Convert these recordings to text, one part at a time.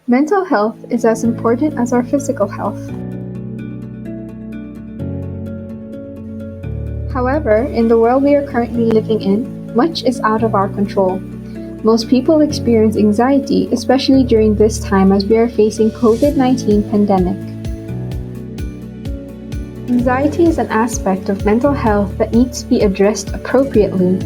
Mental health is as important as our physical health. However, in the world we are currently living in, much is out of our control. Most people experience anxiety, especially during this time as we are facing COVID-19 pandemic. Anxiety is an aspect of mental health that needs to be addressed appropriately.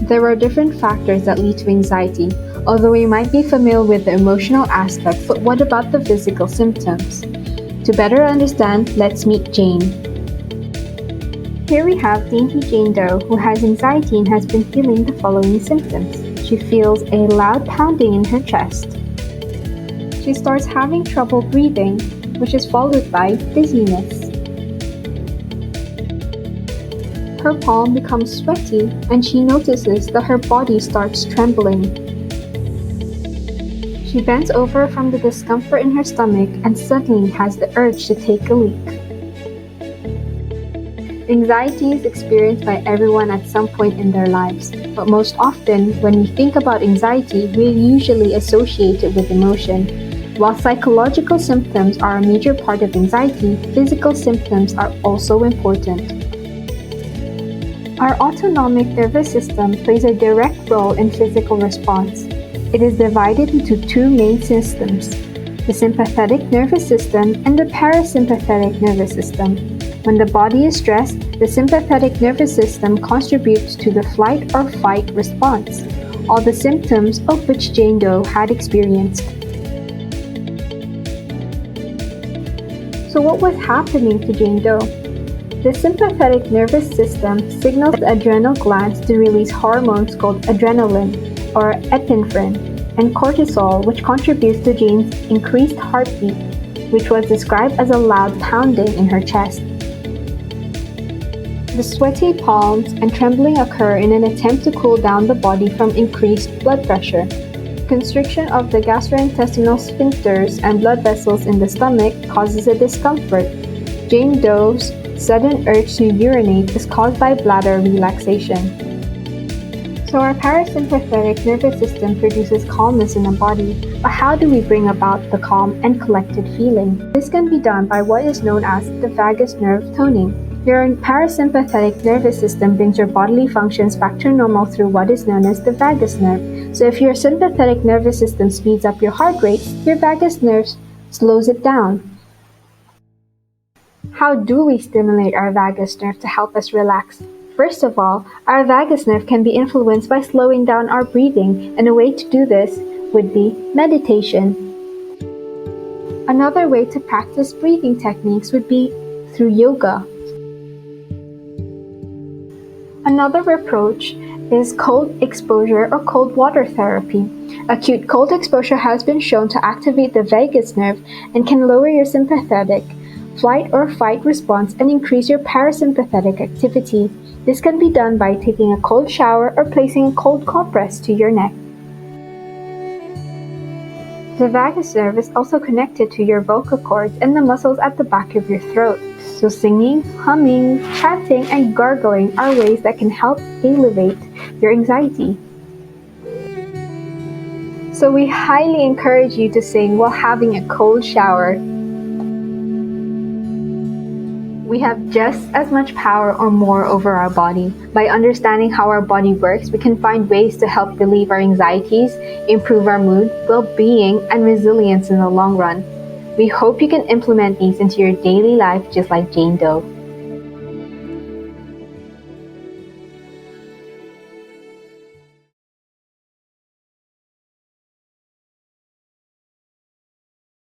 There are different factors that lead to anxiety, although we might be familiar with the emotional aspect, but what about the physical symptoms? To better understand, let's meet Jane. Here we have Dainty Jane Doe, who has anxiety and has been feeling the following symptoms. She feels a loud pounding in her chest. She starts having trouble breathing, which is followed by dizziness. Her palm becomes sweaty and she notices that her body starts trembling. She bends over from the discomfort in her stomach and suddenly has the urge to take a leak. Anxiety is experienced by everyone at some point in their lives, but most often, when we think about anxiety, we usually associate it with emotion. While psychological symptoms are a major part of anxiety, physical symptoms are also important. Our autonomic nervous system plays a direct role in physical response. It is divided into two main systems, the sympathetic nervous system and the parasympathetic nervous system. When the body is stressed, the sympathetic nervous system contributes to the flight or fight response, all the symptoms of which Jane Doe had experienced. So what was happening to Jane Doe? The sympathetic nervous system signals the adrenal glands to release hormones called adrenaline or epinephrine and cortisol, which contributes to Jane's increased heartbeat, which was described as a loud pounding in her chest. The sweaty palms and trembling occur in an attempt to cool down the body from increased blood pressure. Constriction of the gastrointestinal sphincters and blood vessels in the stomach causes a discomfort. Jane Doe's sudden urge to urinate is caused by bladder relaxation. So our parasympathetic nervous system produces calmness in the body, but how do we bring about the calm and collected feeling? This can be done by what is known as the vagus nerve toning. Your parasympathetic nervous system brings your bodily functions back to normal through what is known as the vagus nerve. So if your sympathetic nervous system speeds up your heart rate, your vagus nerve slows it down. How do we stimulate our vagus nerve to help us relax? First of all, our vagus nerve can be influenced by slowing down our breathing, and a way to do this would be meditation. Another way to practice breathing techniques would be through yoga. Another approach is cold exposure or cold water therapy. Acute cold exposure has been shown to activate the vagus nerve and can lower your sympathetic flight or fight response and increase your parasympathetic activity. This can be done by taking a cold shower or placing a cold compress to your neck. The vagus nerve is also connected to your vocal cords and the muscles at the back of your throat. So singing, humming, chanting, and gargling are ways that can help alleviate your anxiety. So we highly encourage you to sing while having a cold shower. We have just as much power or more over our body. By understanding how our body works, we can find ways to help relieve our anxieties, improve our mood, well-being, and resilience in the long run. We hope you can implement these into your daily life just like Jane Doe.